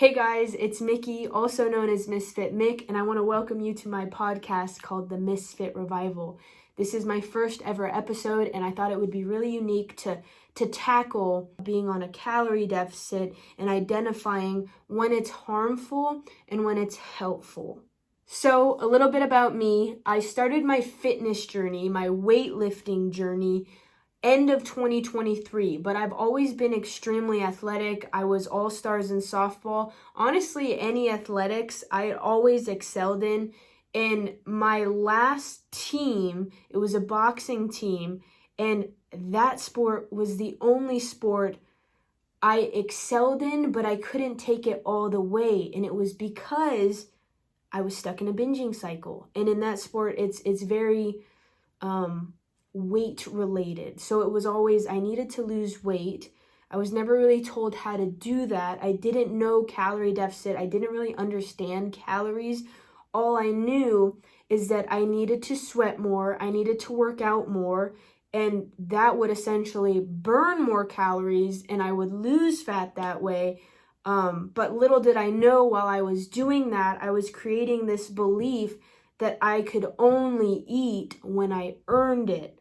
Hey guys, it's Mickey, also known as Misfit Mick, and I want to welcome you to my podcast called the Misfit Revival. This is my first ever episode, and I thought it would be really unique to tackle being on a calorie deficit and identifying when it's harmful and when it's helpful. So, a little bit about me. I started my fitness journey, my weightlifting journey, end of 2023, but I've always been extremely athletic. I was all-stars in softball. Honestly, any athletics I always excelled in. And my last team, it was a boxing team, and that sport was the only sport I excelled in, but I couldn't take it all the way. And it was because I was stuck in a binging cycle. And in that sport, it's very weight related. So it was always, I needed to lose weight. I was never really told how to do that. I didn't know calorie deficit. I didn't really understand calories. All I knew is that I needed to sweat more. I needed to work out more. And that would essentially burn more calories and I would lose fat that way. But little did I know while I was doing that, I was creating this belief that I could only eat when I earned it.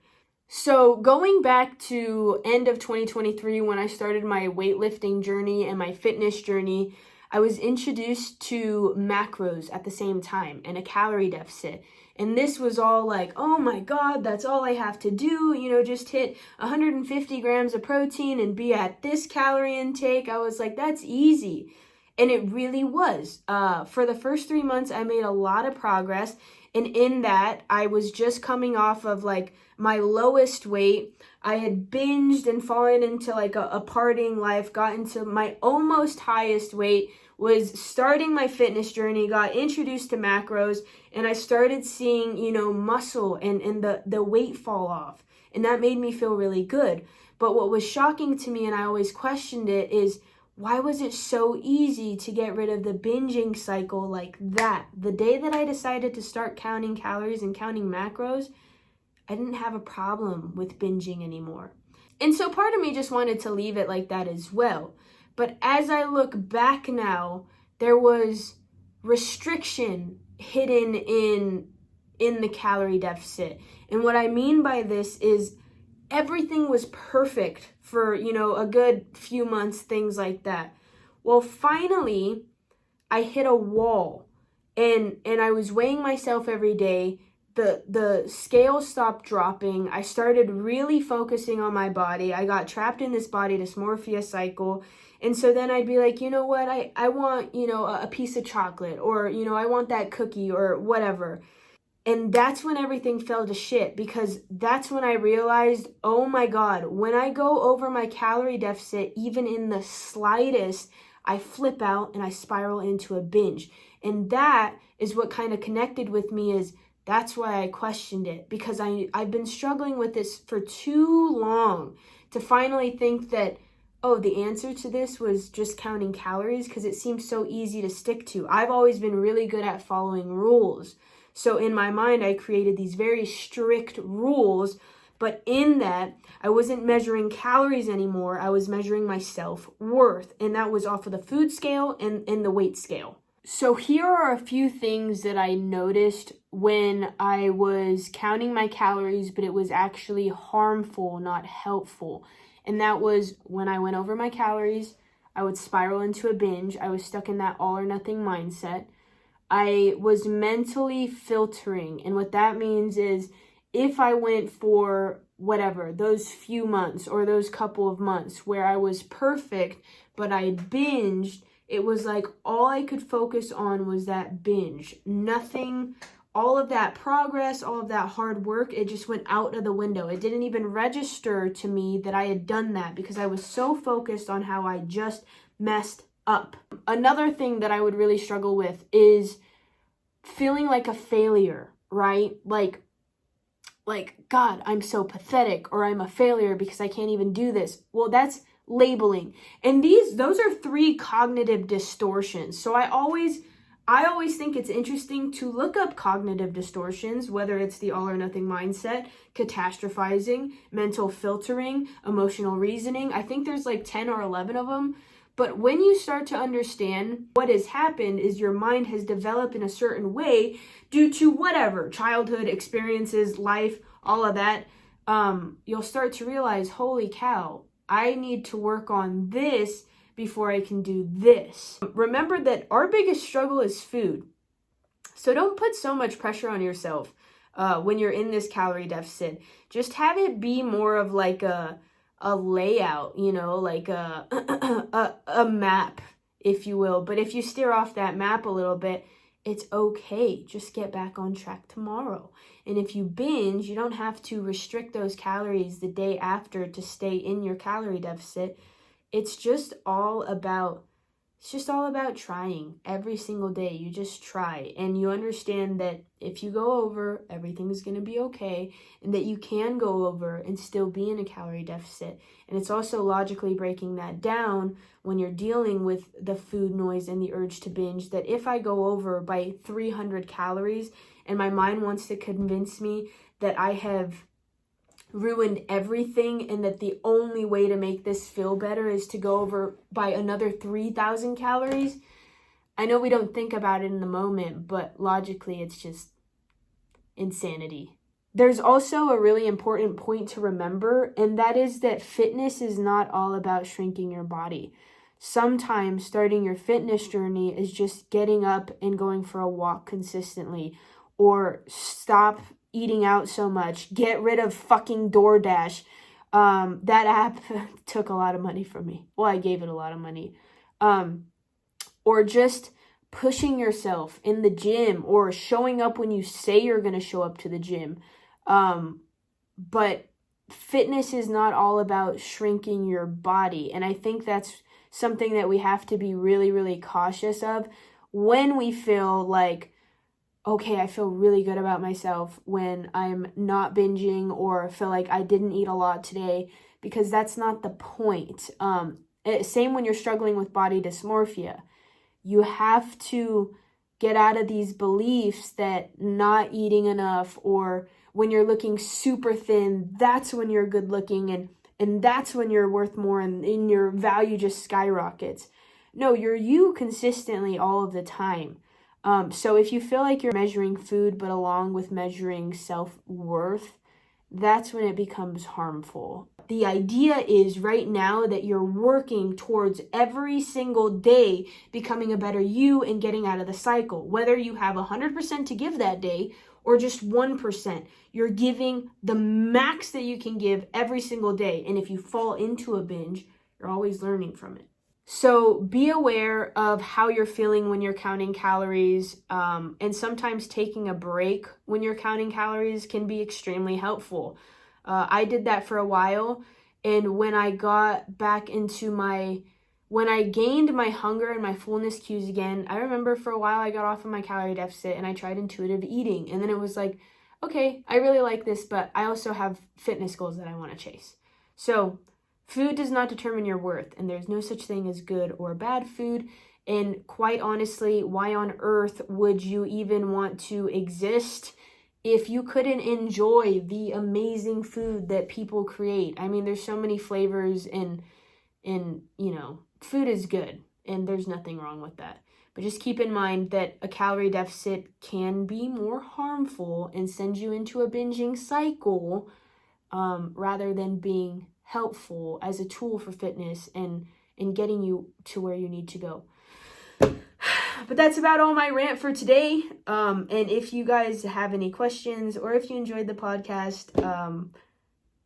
So going back to end of 2023 when I started my weightlifting journey and my fitness journey, I was introduced to macros at the same time and a calorie deficit. And this was all like, oh my God, that's all I have to do. Just hit 150 grams of protein and be at this calorie intake. I was like, that's easy. And it really was. For the first 3 months, I made a lot of progress. And in that, I was just coming off of like my lowest weight. I had binged and fallen into like a partying life, got into my almost highest weight, was starting my fitness journey, got introduced to macros, and I started seeing, muscle and the weight fall off. And that made me feel really good. But what was shocking to me, and I always questioned it, is why was it so easy to get rid of the binging cycle like that? The day that I decided to start counting calories and counting macros, I didn't have a problem with binging anymore. And so part of me just wanted to leave it like that as well. But as I look back now, there was restriction hidden in the calorie deficit. And what I mean by this is everything was perfect for, a good few months, things like that. Well, finally, I hit a wall and I was weighing myself every day. The scale stopped dropping. I started really focusing on my body. I got trapped in this body dysmorphia cycle. And so then I'd be like, you know what? I want, a piece of chocolate or, I want that cookie or whatever. And that's when everything fell to shit, because that's when I realized, oh my God, when I go over my calorie deficit, even in the slightest, I flip out and I spiral into a binge. And that is what kind of connected with me. That's why I questioned it, because I've been struggling with this for too long to finally think that, oh, the answer to this was just counting calories, because it seems so easy to stick to. I've always been really good at following rules. So in my mind, I created these very strict rules, but in that, I wasn't measuring calories anymore. I was measuring my self-worth, and that was off of the food scale and the weight scale. So here are a few things that I noticed when I was counting my calories, but it was actually harmful, not helpful. And that was when I went over my calories, I would spiral into a binge. I was stuck in that all or nothing mindset. I was mentally filtering. And what that means is if I went for whatever, those few months or those couple of months where I was perfect, but I binged, it was like all I could focus on was that binge. Nothing, all of that progress, all of that hard work, it just went out of the window. It didn't even register to me that I had done that because I was so focused on how I just messed up. Another thing that I would really struggle with is feeling like a failure, right? Like, God, I'm so pathetic, or I'm a failure because I can't even do this. Well, that's labeling. And those are 3 cognitive distortions. So I always think it's interesting to look up cognitive distortions, whether it's the all or nothing mindset, catastrophizing, mental filtering, emotional reasoning. I think there's like 10 or 11 of them. But when you start to understand what has happened is your mind has developed in a certain way due to whatever, childhood experiences, life, all of that, you'll start to realize, holy cow, I need to work on this before I can do this. Remember that our biggest struggle is food. So don't put so much pressure on yourself when you're in this calorie deficit. Just have it be more of like a layout, like a map, if you will. But if you steer off that map a little bit, it's okay. Just get back on track tomorrow. And if you binge, you don't have to restrict those calories the day after to stay in your calorie deficit. It's just all about trying every single day. You just try, and you understand that if you go over, everything is going to be okay, and that you can go over and still be in a calorie deficit. And it's also logically breaking that down when you're dealing with the food noise and the urge to binge, that if I go over by 300 calories and my mind wants to convince me that I have ruined everything and that the only way to make this feel better is to go over by another 3,000 calories. I know we don't think about it in the moment, but logically it's just insanity. There's also a really important point to remember, and that is that fitness is not all about shrinking your body. Sometimes starting your fitness journey is just getting up and going for a walk consistently, or stop eating out so much, get rid of fucking DoorDash. That app took a lot of money from me. Well, I gave it a lot of money. Or just pushing yourself in the gym, or showing up when you say you're going to show up to the gym. But fitness is not all about shrinking your body. And I think that's something that we have to be really, really cautious of when we feel like, okay, I feel really good about myself when I'm not binging, or feel like I didn't eat a lot today, because that's not the point. Same when you're struggling with body dysmorphia. You have to get out of these beliefs that not eating enough, or when you're looking super thin, that's when you're good looking, and that's when you're worth more, and your value just skyrockets. No, you're you consistently all of the time. So if you feel like you're measuring food, but along with measuring self-worth, that's when it becomes harmful. The idea is right now that you're working towards every single day becoming a better you and getting out of the cycle. Whether you have 100% to give that day or just 1%, you're giving the max that you can give every single day. And if you fall into a binge, you're always learning from it. So be aware of how you're feeling when you're counting calories, and sometimes taking a break when you're counting calories can be extremely helpful. I did that for a while, and when I got back into when I gained my hunger and my fullness cues again, I remember for a while I got off of my calorie deficit and I tried intuitive eating, and then it was like, okay, I really like this, but I also have fitness goals that I want to chase. So food does not determine your worth, and there's no such thing as good or bad food. And quite honestly, why on earth would you even want to exist if you couldn't enjoy the amazing food that people create? I mean, there's so many flavors, and food is good, and there's nothing wrong with that. But just keep in mind that a calorie deficit can be more harmful and send you into a binging cycle, rather than being helpful as a tool for fitness and getting you to where you need to go. But that's about all my rant for today. And if you guys have any questions, or if you enjoyed the podcast,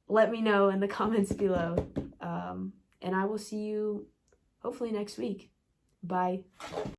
let me know in the comments below. And I will see you hopefully next week. Bye.